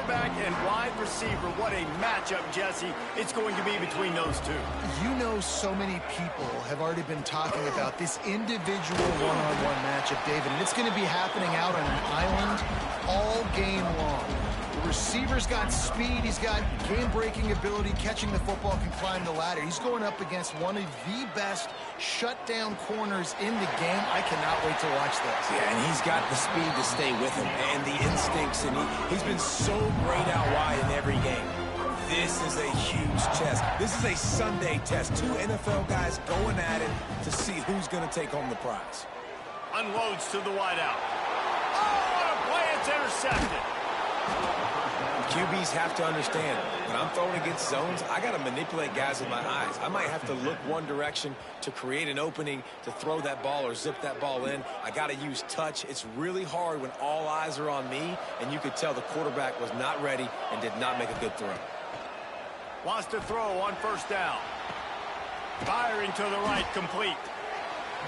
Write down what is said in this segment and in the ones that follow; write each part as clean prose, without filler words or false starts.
quarterback and wide receiver. What a matchup, Jesse, it's going to be between those two. You know, so many people have already been talking about this individual one-on-one matchup, David, and it's going to be happening out on an island all game long. The receiver's got speed, he's got game-breaking ability, catching the football, can climb the ladder. He's going up against one of the best shutdown corners in the game. I cannot wait to watch this. Yeah, and he's got the speed to stay with him and the instincts, and he's been so great out wide in every game. This is a huge test. This is a Sunday test. Two NFL guys going at it to see who's going to take home the prize. Unloads to the wideout. Oh, what a play! It's intercepted. QBs have to understand, when I'm throwing against zones, I got to manipulate guys with my eyes. I might have to look one direction to create an opening to throw that ball or zip that ball in. I got to use touch. It's really hard when all eyes are on me, and you could tell the quarterback was not ready and did not make a good throw. Wants to throw on first down. Firing to the right, complete.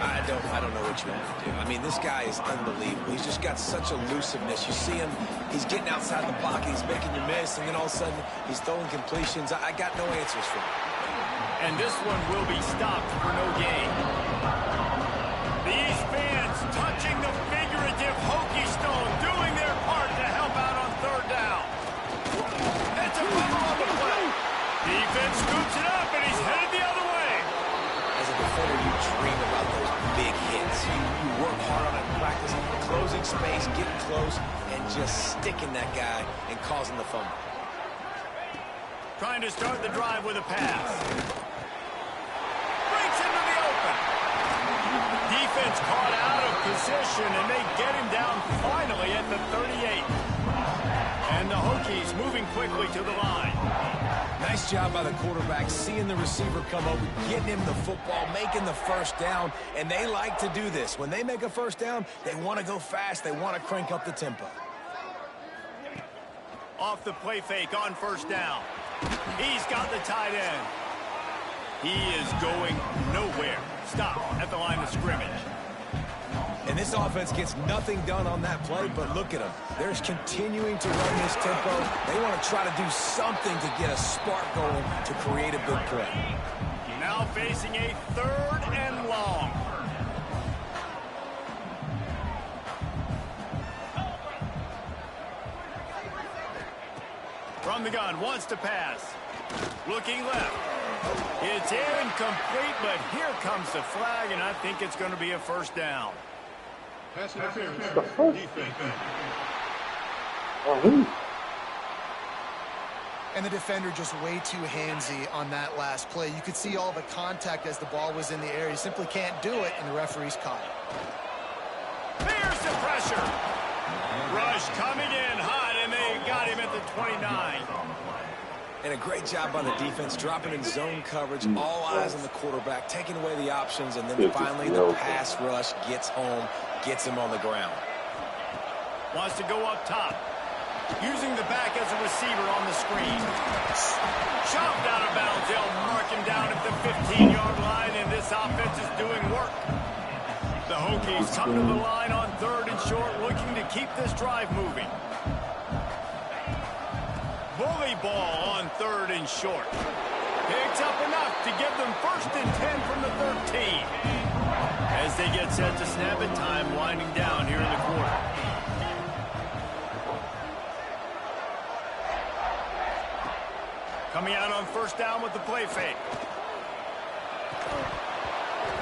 I don't know what you want to do. I mean, this guy is unbelievable. He's just got such elusiveness. You see him, he's getting outside the pocket, he's making you miss, and then all of a sudden, he's throwing completions. I got no answers for him. And this one will be stopped for no gain. These fans touching the figurative Hokie Stone, doing their part to help out on third down. It's a foul on the play. Defense scoops it up, and he's headed the other way. As a defender, you dream about those big hits. You work hard on it in practice, closing space, getting close, and just sticking that guy and causing the fumble. Trying to start the drive with a pass. Breaks into the open. Defense caught out of position, and they get him down finally at the 38. And the Hokies moving quickly to the line. Nice job by the quarterback, seeing the receiver come over, getting him the football, making the first down, and they like to do this. When they make a first down, they want to go fast. They want to crank up the tempo. Off the play fake on first down. He's got the tight end. He is going nowhere. Stop at the line of scrimmage. And this offense gets nothing done on that play, but look at them. They're just continuing to run this tempo. They want to try to do something to get a spark going to create a big play. Now facing a third and long. From the gun, wants to pass. Looking left. It's incomplete, but here comes the flag, and I think it's going to be a first down. Pass interference. And the defender just way too handsy on that last play. You could see all the contact as the ball was in the air. He simply can't do it, and the referee's caught it. There's the pressure. Rush coming in hot, and they got him at the 29. And a great job by the defense, dropping in zone coverage, all eyes on the quarterback, taking away the options, and then finally the pass rush gets home, gets him on the ground. Wants to go up top. Using the back as a receiver on the screen. Chopped out of bounds. They'll mark him down at the 15-yard line, and this offense is doing work. The Hokies come to the line on third and short, looking to keep this drive moving. Bully ball on third and short. Picks up enough to give them first and 10 from the 13. As they get set to snap it, time winding down here in the quarter. Coming out on first down with the play fake.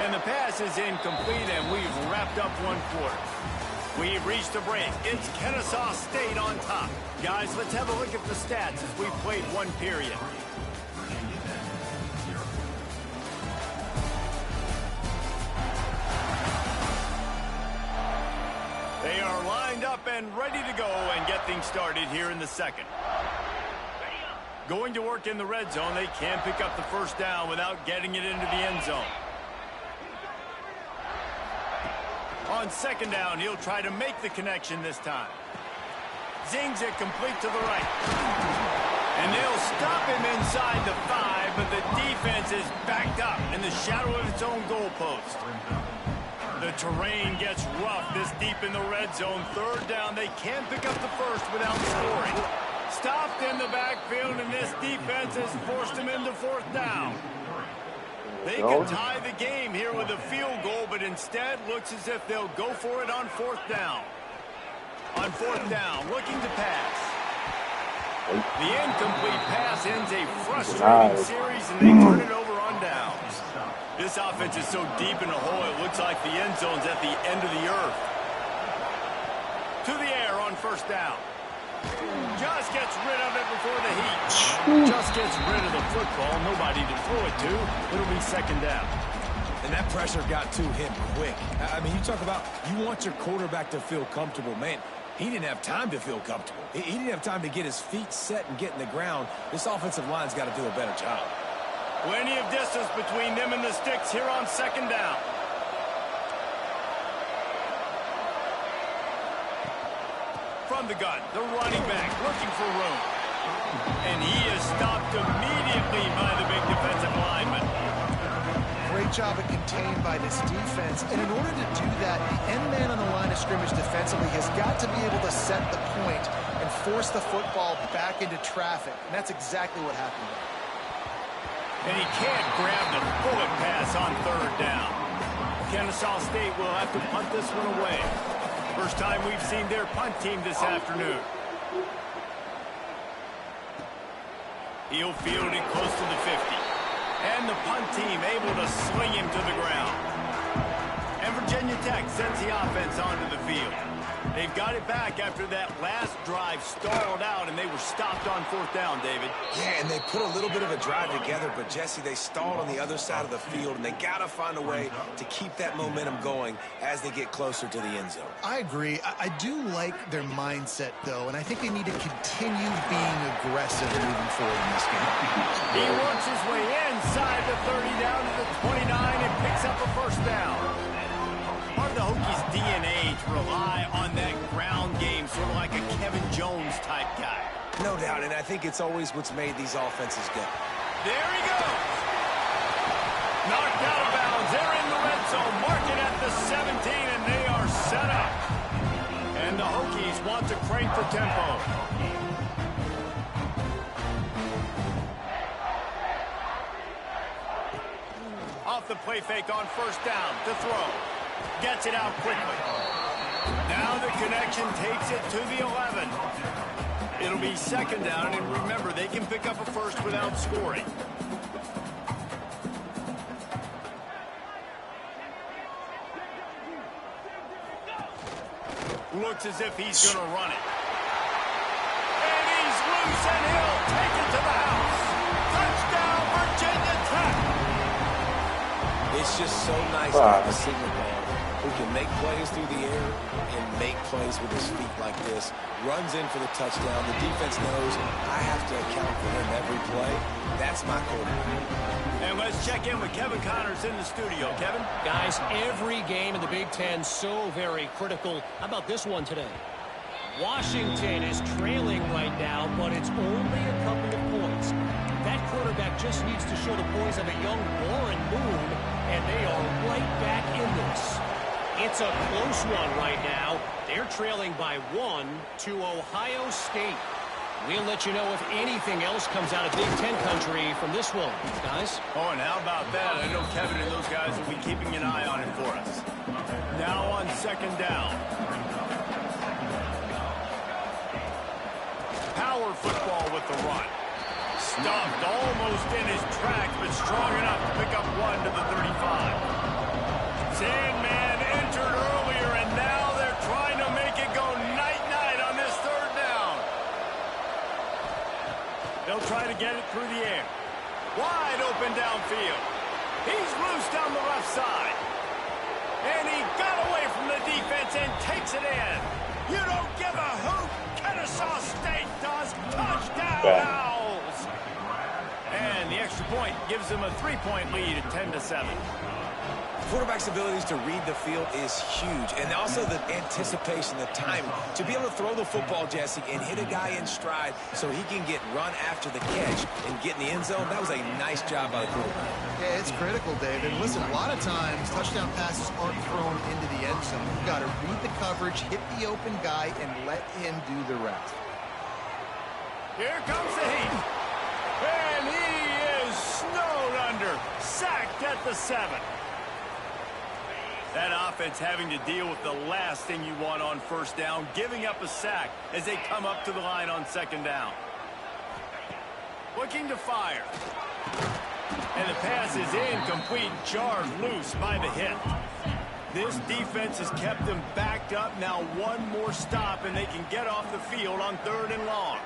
And the pass is incomplete, and we've wrapped up one quarter. We've reached a break. It's Kennesaw State on top. Guys, let's have a look at the stats as we've played one period. They are lined up and ready to go and get things started here in the second. Going to work in the red zone, they can pick up the first down without getting it into the end zone. On second down, he'll try to make the connection this time. Zings it complete to the right. And they'll stop him inside the 5, but the defense is backed up in the shadow of its own goalpost. The terrain gets rough this deep in the red zone. Third down, they can pick up the first without scoring. Stop the backfield, and this defense has forced him into fourth down. They can tie the game here with a field goal, but instead looks as if they'll go for it on fourth down. On fourth down, looking to pass. The incomplete pass ends a frustrating series, and they turn it over on downs. This offense is so deep in the hole, it looks like the end zone's at the end of the earth. To the air on first down. Just gets rid of it before the heat. Just gets rid of the football. Nobody to throw it to. It'll be second down. And that pressure got to him quick. I mean, you talk about you want your quarterback to feel comfortable. Man, he didn't have time to feel comfortable. He didn't have time to get his feet set and get in the ground. This offensive line's got to do a better job. Plenty of distance between them and the sticks here on second down. From the gun, the running back looking for room. And he is stopped immediately by the big defensive lineman. Great job of contained by this defense. And in order to do that, the end man on the line of scrimmage defensively has got to be able to set the point and force the football back into traffic. And that's exactly what happened there. And he can't grab the bullet pass on third down. Kennesaw State will have to punt this one away. First time we've seen their punt team this afternoon. He'll field it close to the 50. And the punt team able to sling him to the ground. And Virginia Tech sends the offense onto the field. They've got it back after that last drive stalled out, and they were stopped on fourth down, David. Yeah, and they put a little bit of a drive together, but, Jesse, they stalled on the other side of the field, and they got to find a way to keep that momentum going as they get closer to the end zone. I agree. I do like their mindset, though, and I think they need to continue being aggressive moving forward in this game. He works his way inside the 30 down to the 29 and picks up a first down. Part of the Hokies' DNA to rely on that ground game, sort of like a Kevin Jones type guy. No doubt, and I think it's always what's made these offenses go. There he goes. Knocked out of bounds. They're in the red zone. Mark it at the 17, and they are set up. And the Hokies want to crank the tempo. Off the play fake on first down to throw. Gets it out quickly. Now the connection takes it to the 11. It'll be second down, and remember, they can pick up a first without scoring. Looks as if he's going to run it. And he's loose, and he'll take it to the house. Touchdown, Virginia Tech. It's just so nice to have a signal man who can make plays through the air and make plays with his feet like this. Runs in for the touchdown. The defense knows I have to account for him every play. That's my quarterback. And let's check in with Kevin Connors in the studio. Kevin? Guys, every game in the Big Ten so very critical. How about this one today? Washington is trailing right now, but it's only a couple of points. That quarterback just needs to show the poise of a young Warren Moon, and they are right back in this. It's a close one right now. They're trailing by 1 to Ohio State. We'll let you know if anything else comes out of Big Ten country from this one, guys. Oh, and how about that? I know Kevin and those guys will be keeping an eye on it for us. Now on second down. Power football with the run. Stuffed almost in his tracks, but strong enough to pick up 1 to the 35. Sandman entered earlier, and now they're trying to make it go night-night on this third down. They'll try to get it through the air. Wide open downfield. He's loose down the left side. And he got away from the defense and takes it in. You don't give a hoot. Kennesaw State does. Touchdown, Owls. And the extra point gives them a 3-point lead at 10-7. Quarterback's abilities to read the field is huge, and also the anticipation, the time to be able to throw the football, Jesse, and hit a guy in stride so he can get run after the catch and get in the end zone. That was a nice job by the quarterback. Yeah, it's critical, David. Listen, a lot of times touchdown passes aren't thrown into the end zone. You've got to read the coverage, hit the open guy, and let him do the rest. Here comes the heat. And he is snowed under. Sacked at the 7. That offense having to deal with the last thing you want on first down, giving up a sack as they come up to the line on second down. Looking to fire. And the pass is incomplete, jarred loose by the hit. This defense has kept them backed up. Now one more stop, and they can get off the field on 3rd and long.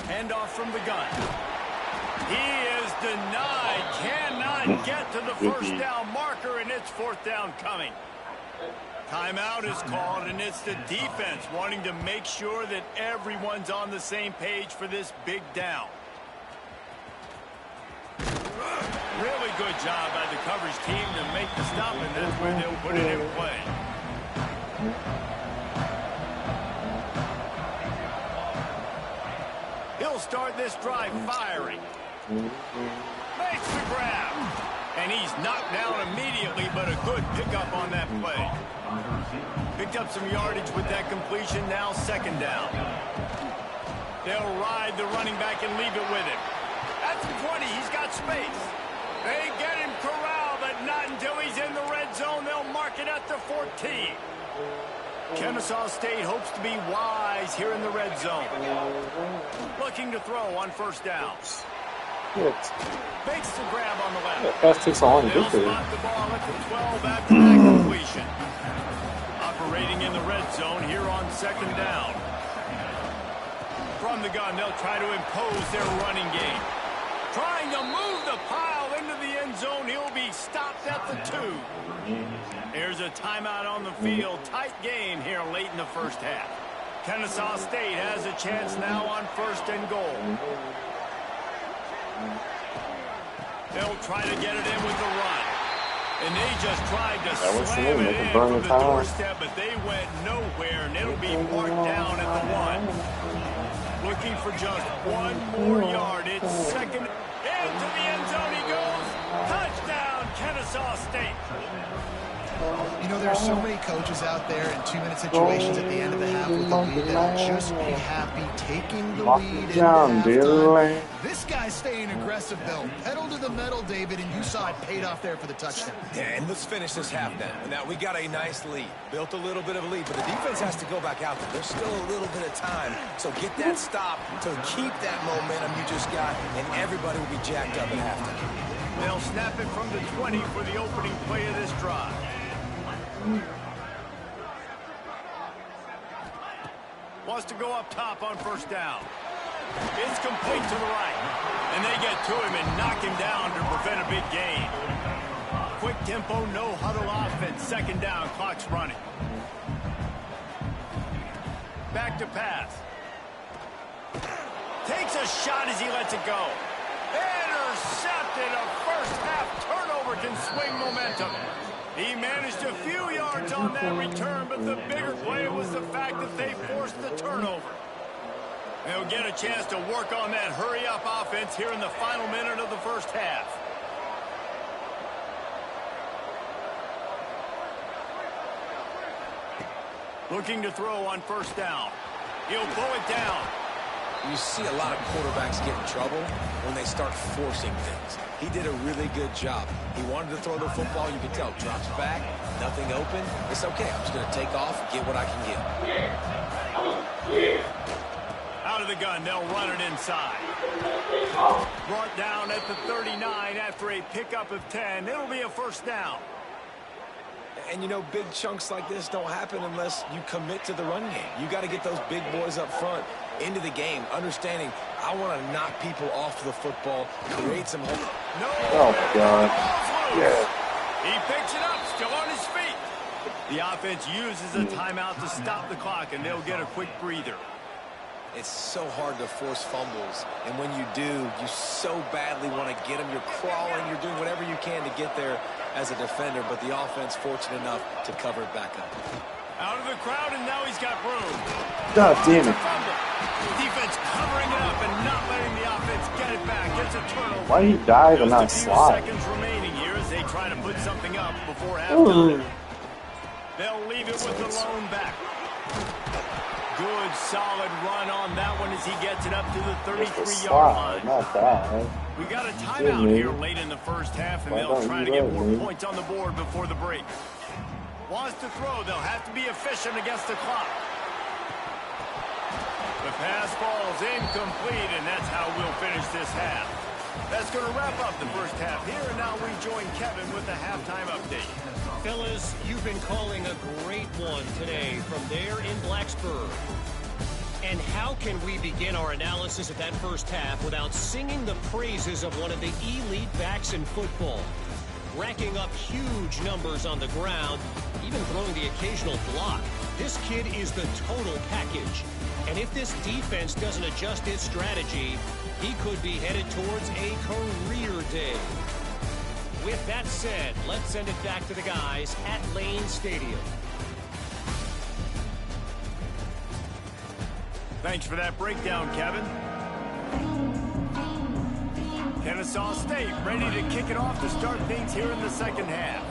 Handoff from the gun. He is denied. Cannot get to the first down marker, and it's 4th down coming. Timeout is called, and it's the defense wanting to make sure that everyone's on the same page for this big down. Really good job by the coverage team to make the stop, and that's where they'll put it in play. He'll start this drive firing. Makes the grab. And he's knocked down immediately, but a good pickup on that play. Picked up some yardage with that completion, now 2nd down. They'll ride the running back and leave it with him. At the 20, he's got space. They get him corralled, but not until he's in the red zone. They'll mark it at the 14. Kennesaw State hopes to be wise here in the red zone. Looking to throw on first down. Makes the grab on the left. Pass takes a long They'll victory. spot the ball at the 12 after that completion. Operating in the red zone here on 2nd down. From the gun, they'll try to impose their running game. Trying to move the pile into the end zone. He'll be stopped at the 2. Here's a timeout on the field. Tight game here late in the first half. Kennesaw State has a chance now on 1st and goal. They'll try to get it in with the run. And they just tried to slam it in from the doorstep, but they went nowhere, and it'll be marked down at the 1. Looking for just one more yard. It's 2nd. Into the end zone he goes. Touchdown, Kennesaw State. You know, there's so many coaches out there in 2-minute situations at the end of the half with the lead that'll just be happy taking the lead into halftime. This guy's staying aggressive, though. Pedal to the metal, David, and you saw it paid off there for the touchdown. Yeah, and let's finish this half then. Now, we got a nice lead. Built a little bit of a lead, but the defense has to go back out there. There's still a little bit of time. So get that stop to keep that momentum you just got, and everybody will be jacked up at halftime. They'll snap it from the 20 for the opening play of this drive. Wants to go up top on first down. It's complete to the right. And they get to him and knock him down to prevent a big gain. Quick tempo, no huddle offense. 2nd down, clock's running. Back to pass. Takes a shot as he lets it go. Intercepted. A first half turnover can swing momentum. He managed a few yards on that return, but the bigger play was the fact that they forced the turnover. They'll get a chance to work on that hurry-up offense here in the final minute of the first half. Looking to throw on first down. He'll pull it down. You see a lot of quarterbacks get in trouble when they start forcing things. He did a really good job. He wanted to throw the football. You can tell. Drops back. Nothing open. It's okay. I'm just going to take off and get what I can get. Out of the gun. They'll run it inside. Brought down at the 39 after a pickup of 10. It'll be a first down. And, you know, big chunks like this don't happen unless you commit to the run game. You got to get those big boys up front into the game, understanding I want to knock people off the football, create some hope. No. Oh, my God. Yeah. He picks it up, still on his feet. The offense uses a timeout to stop the clock, and they'll get a quick breather. It's so hard to force fumbles, and when you do, you so badly want to get them. You're crawling, you're doing whatever you can to get there as a defender, but the offense fortunate enough to cover it back up. Out of the crowd, and now he's got room. God damn it. Defense covering it up and not letting the offense get it back. Gets a turnover. Why he dive and not Just a few slide? seconds remaining here as they try to put something up before halftime. They'll leave it with the lone back. Good, solid run on that one as as he gets it up to the Just a 33-yard slide, line. not that. We got a Excuse timeout me. here late in the first half, and Why they'll don't try you to get let more me? points on the board before the break. Wants to throw. They'll have to be efficient against the clock. The pass falls incomplete, and that's how we'll finish this half. That's going to wrap up the first half here, and now we join Kevin with the halftime update. Fellas, you've been calling a great one today from there in Blacksburg. And how can we begin our analysis of that first half without singing the praises of one of the elite backs in football? Racking up huge numbers on the ground, even throwing the occasional block. This kid is the total package. And if this defense doesn't adjust its strategy, he could be headed towards a career day. With that said, let's send it back to the guys at Lane Stadium. Thanks for that breakdown, Kevin. Kennesaw State ready to kick it off to start things here in the second half.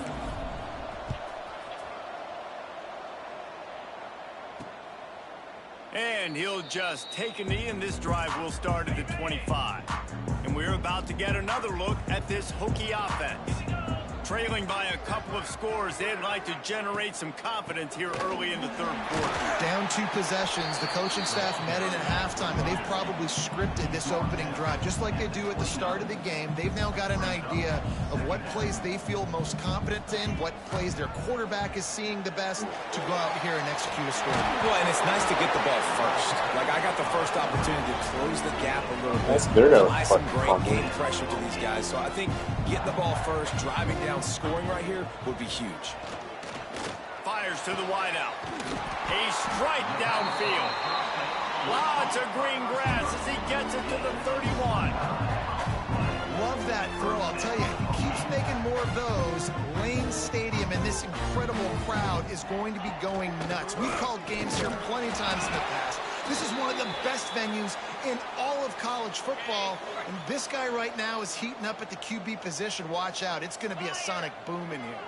And he'll just take a knee, and this drive will start at the 25. And we're about to get another look at this Hokie offense. Trailing by a couple of scores, they'd like to generate some confidence here early in the third quarter. Down 2 possessions, the coaching staff met in at halftime, and they've probably scripted this opening drive. Just like they do at the start of the game, they've now got an idea of what plays they feel most confident in, what plays their quarterback is seeing the best to go out here and execute a score. Well, and it's nice to get the ball first. Like, I got the first opportunity to close the gap a little bit. That's good. Apply some great game pressure to these guys. So I think getting the ball first, driving down, scoring right here would be huge. Fires to the wideout. A strike downfield. Lots of green grass as he gets it to the 31. Love that throw. I'll tell you, he keeps making more of those. Lane Stadium and this incredible crowd is going to be going nuts. We've called games here plenty of times in the past. This is one of the best venues in all of college football. And this guy right now is heating up at the QB position. Watch out. It's going to be a sonic boom in here.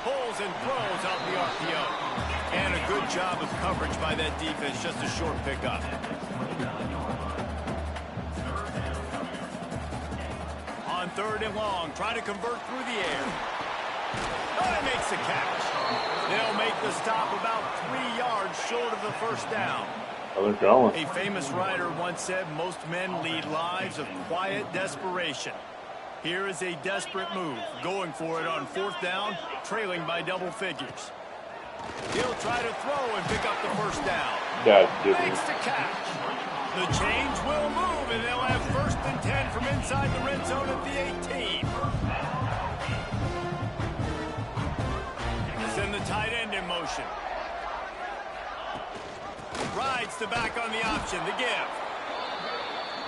Pulls and throws out the RPO. And a good job of coverage by that defense. Just a short pickup. On 3rd and long, trying to convert through the air. Oh, he makes the catch. They'll make the stop about 3 yards short of the first down. Oh, they're going. A famous writer once said most men lead lives of quiet desperation. Here is a desperate move, going for it on 4th down, trailing by double figures. He'll try to throw and pick up the first down. God, dude. Makes the catch. The chains will move, and they'll have 1st and 10 from inside the red zone at the 18. Send the tight end in motion. Rides the back on the option, the give.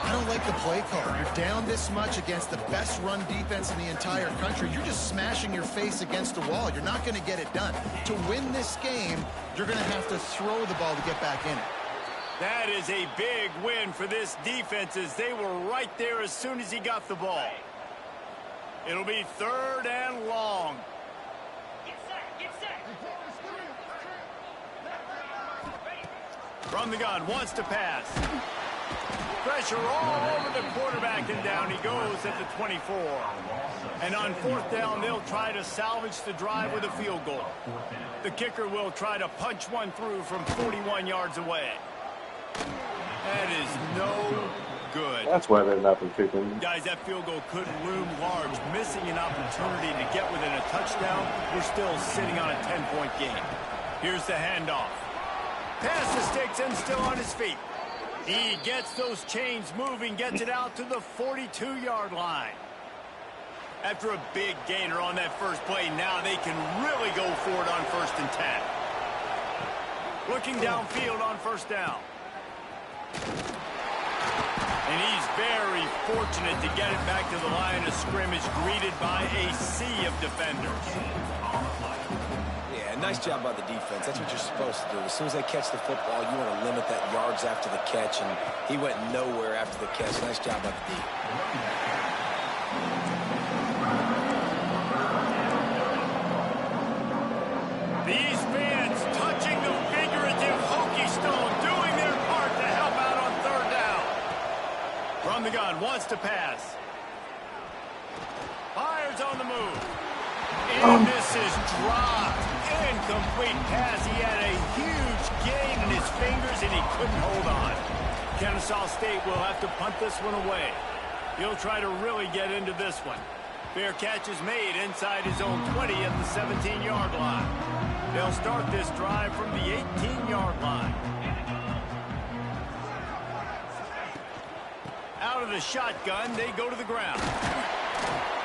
I don't like the play call. You're down this much against the best run defense in the entire country. You're just smashing your face against the wall. You're not going to get it done. To win this game, you're going to have to throw the ball to get back in it. That is a big win for this defense as they were right there as soon as he got the ball. It'll be 3rd and long. From the gun, wants to pass. Pressure all over the quarterback, and down he goes at the 24. And on 4th down, they'll try to salvage the drive with a field goal. The kicker will try to punch one through from 41 yards away. That is no good. That's why they're not been kicking. Guys, that field goal could loom large. Missing an opportunity to get within a touchdown. We're still sitting on a 10-point game. Here's the handoff. Pass the sticks and still on his feet. He gets those chains moving, gets it out to the 42-yard line. After a big gainer on that first play, now they can really go for it on 1st and 10. Looking downfield on 1st down. And he's very fortunate to get it back to the line of scrimmage, greeted by a sea of defenders. Yeah, nice job by the defense. That's what you're supposed to do. As soon as they catch the football, you want to limit that yards after the catch, and he went nowhere after the catch. Nice job by the D. These fans touching the figurative Hokie stone, From the gun, wants to pass. Fires on the move. And this is dropped. Incomplete pass. He had a huge gain in his fingers, and he couldn't hold on. Kennesaw State will have to punt this one away. He'll try to really get into this one. Fair catch is made inside his own 20 at the 17-yard line. They'll start this drive from the 18-yard line. Out of the shotgun, they go to the ground.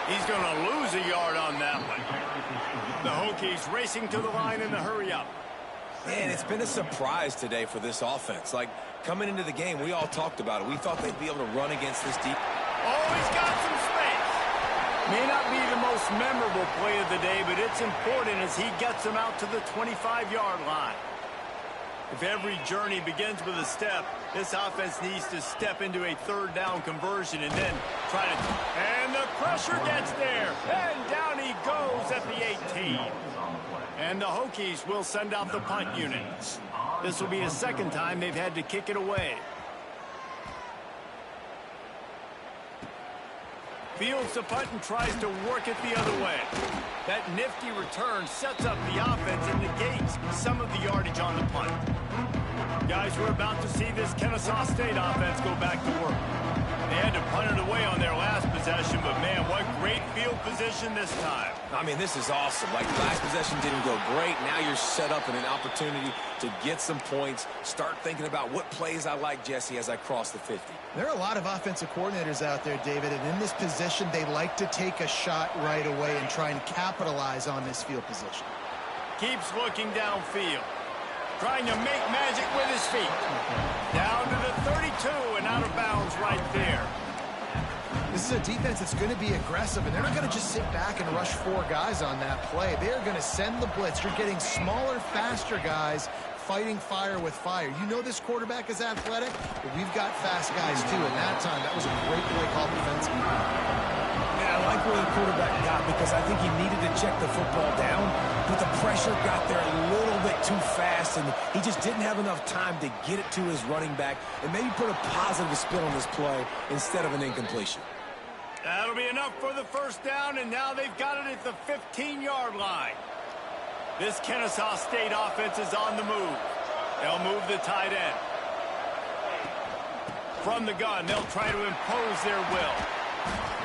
He's going to lose a yard on that one. The Hokies racing to the line in the hurry-up. Man, it's been a surprise today for this offense. Like, coming into the game, we all talked about it. We thought they'd be able to run against this deep. Oh, he's got some space. May not be the most memorable play of the day, but it's important as he gets them out to the 25-yard line. If every journey begins with a step, this offense needs to step into a third down conversion and then try to... And the pressure gets there. And down he goes at the 18. And the Hokies will send out the punt unit. This will be the second time they've had to kick it away. Fields the punt and tries to work it the other way. That nifty return sets up the offense and negates some of the yardage on the punt. Guys, we're about to see this Kennesaw State offense go back to work. They had to punt it away on their last possession, but man, what great field position this time. I mean, this is awesome. Like, last possession didn't go great. Now you're set up in an opportunity to get some points. Start thinking about what plays I like, Jesse, as I cross the 50. There are a lot of offensive coordinators out there, David, and in this position, they like to take a shot right away and try and capitalize on this field position. Keeps looking downfield. Trying to make magic with his feet. Down to the 32 and out of bounds right there. This is a defense that's going to be aggressive, and they're not going to just sit back and rush 4 guys on that play. They're going to send the blitz. You're getting smaller, faster guys fighting fire with fire. You know this quarterback is athletic, but we've got fast guys too, and that time, that was a great play call defensively. And I like where the quarterback got because I think he needed to check the football down, but the pressure got there a little bit too fast, and he just didn't have enough time to get it to his running back and maybe put a positive spin on this play instead of an incompletion. That'll be enough for the first down, and now they've got it at the 15-yard line. This Kennesaw State offense is on the move. They'll move the tight end. From the gun, they'll try to impose their will.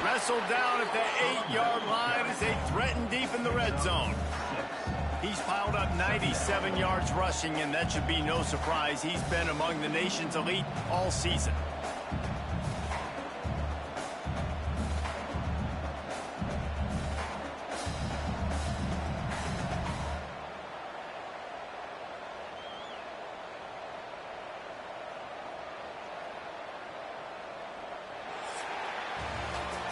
Wrestled down at the 8-yard line as they threaten deep in the red zone. He's piled up 97 yards rushing, and that should be no surprise. He's been among the nation's elite all season.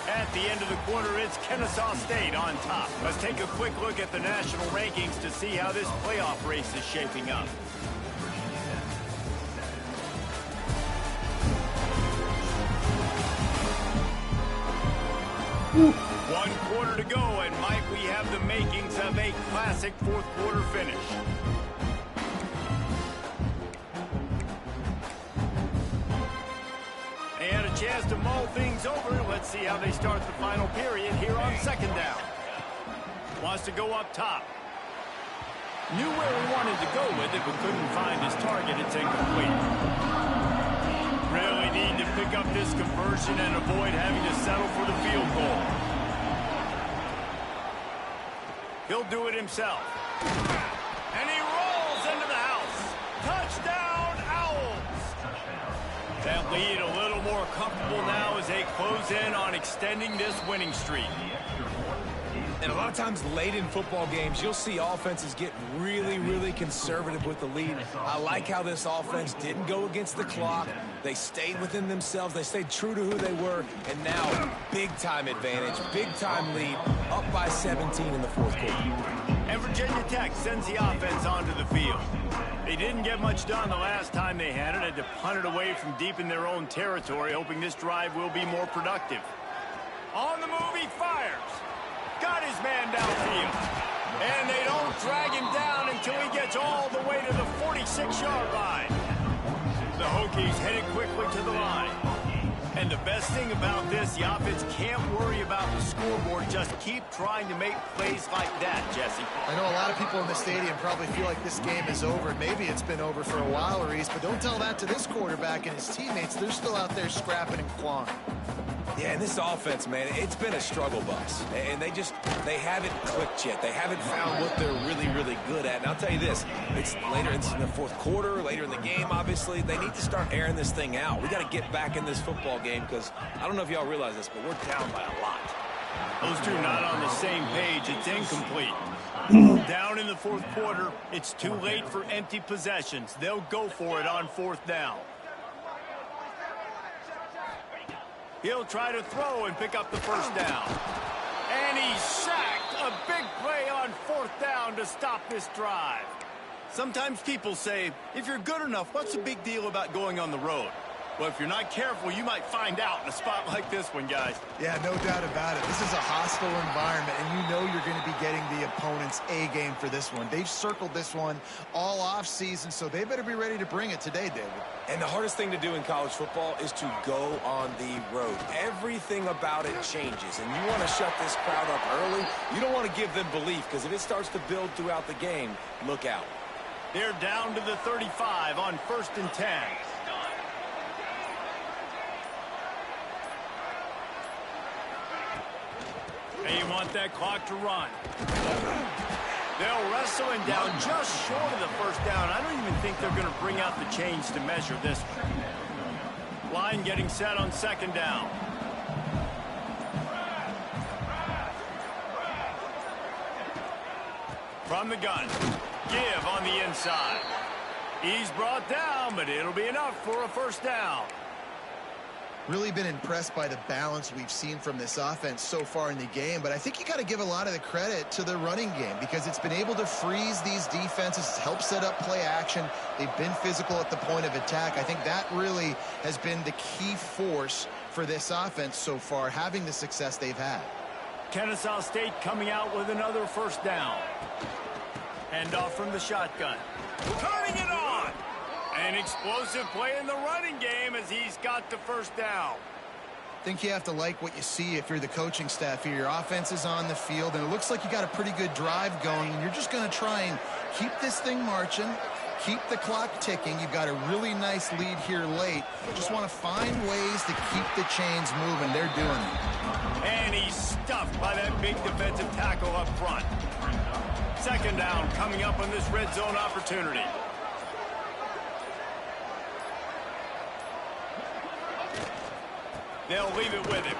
At the end of the quarter, it's Kennesaw State on top. Let's take a quick look at the national rankings to see how this playoff race is shaping up. One quarter to go, and might we have the makings of a classic fourth quarter finish. They had a chance to mull things over. Let's see how they start the final period here on second down. Wants to go up top. Knew where he wanted to go with it, but couldn't find his target. It's incomplete. Really need to pick up this conversion and avoid having to settle for the field goal. He'll do it himself. And he rolls into the house. Touchdown, Owls! That lead a little more comfortable now as they close in on extending this winning streak. And a lot of times late in football games, you'll see offenses get really, really conservative with the lead. I like how this offense didn't go against the clock. They stayed within themselves. They stayed true to who they were. And now, big-time advantage, big-time lead, up by 17 in the fourth quarter. And Virginia Tech sends the offense onto the field. They didn't get much done the last time they had it. Had to punt it away from deep in their own territory, hoping this drive will be more productive. On the move, he fires. Got his man downfield. And they don't drag him down until he gets all the way to the 46-yard line. The Hokies headed quickly to the line. And the best thing about this, the offense can't worry about the scoreboard. Just keep trying to make plays like that, Jesse. I know a lot of people in the stadium probably feel like this game is over. Maybe it's been over for a while, Reese, but don't tell that to this quarterback and his teammates. They're still out there scrapping and clawing. Yeah, and this offense, man, it's been a struggle bus. And they haven't clicked yet. They haven't found what they're really, really good at. And I'll tell you this, it's later in the fourth quarter, later in the game, obviously. They need to start airing this thing out. We got to get back in this football game because I don't know if y'all realize this, but we're down by a lot. Those two not on the same page. It's incomplete. Down in the fourth quarter, it's too late for empty possessions. They'll go for it on fourth down. He'll try to throw and pick up the first down. And he's sacked. A big play on fourth down to stop this drive. Sometimes people say, if you're good enough, what's the big deal about going on the road? Well, if you're not careful, you might find out in a spot like this one, guys. Yeah, no doubt about it. This is a hostile environment, and you know you're going to be getting the opponent's A game for this one. They've circled this one all offseason, so they better be ready to bring it today, David. And the hardest thing to do in college football is to go on the road. Everything about it changes, and you want to shut this crowd up early. You don't want to give them belief, because if it starts to build throughout the game, look out. They're down to the 35 on 1st and 10. And you want that clock to run. They'll wrestle him down just short of the first down. I don't even think they're going to bring out the chains to measure this one. Line getting set on 2nd down. From the gun. Give on the inside. He's brought down, but it'll be enough for a first down. Really been impressed by the balance we've seen from this offense so far in the game, but I think you got to give a lot of the credit to the running game because it's been able to freeze these defenses, help set up play action. They've been physical at the point of attack. I think that really has been the key force for this offense so far, having the success they've had. Kennesaw State coming out with another first down. Handoff from the shotgun. Turning it on. An explosive play in the running game as he's got the first down. I think you have to like what you see if you're the coaching staff here. Your offense is on the field, and it looks like you got a pretty good drive going, and you're just going to try and keep this thing marching, keep the clock ticking. You've got a really nice lead here late. Just want to find ways to keep the chains moving. They're doing it. And he's stuffed by that big defensive tackle up front. 2nd down coming up on this red zone opportunity. They'll leave it with him.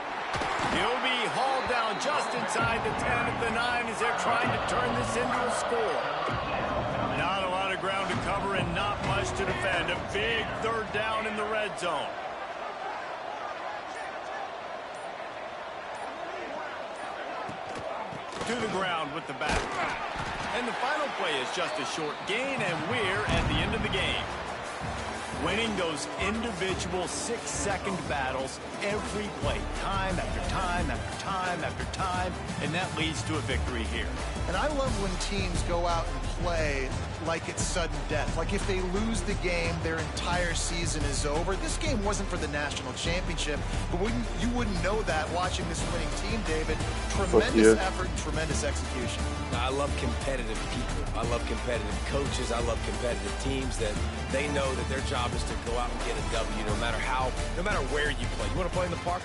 He'll be hauled down just inside the 10 at the 9 as they're trying to turn this into a score. Not a lot of ground to cover and not much to defend. A big 3rd down in the red zone. To the ground with the back. And the final play is just a short gain, and we're at the end of the game. Winning those individual 6-second battles every play, time after time after time after time, and that leads to a victory here. And I love when teams go out and play like it's sudden death. Like if they lose the game, their entire season is over. This game wasn't for the national championship, but you wouldn't know that watching this winning team, David. Tremendous effort and tremendous execution. I love competitive people. I love competitive coaches. I love competitive teams that they know that their job is to go out and get a W no matter where you play. You want to play in the park?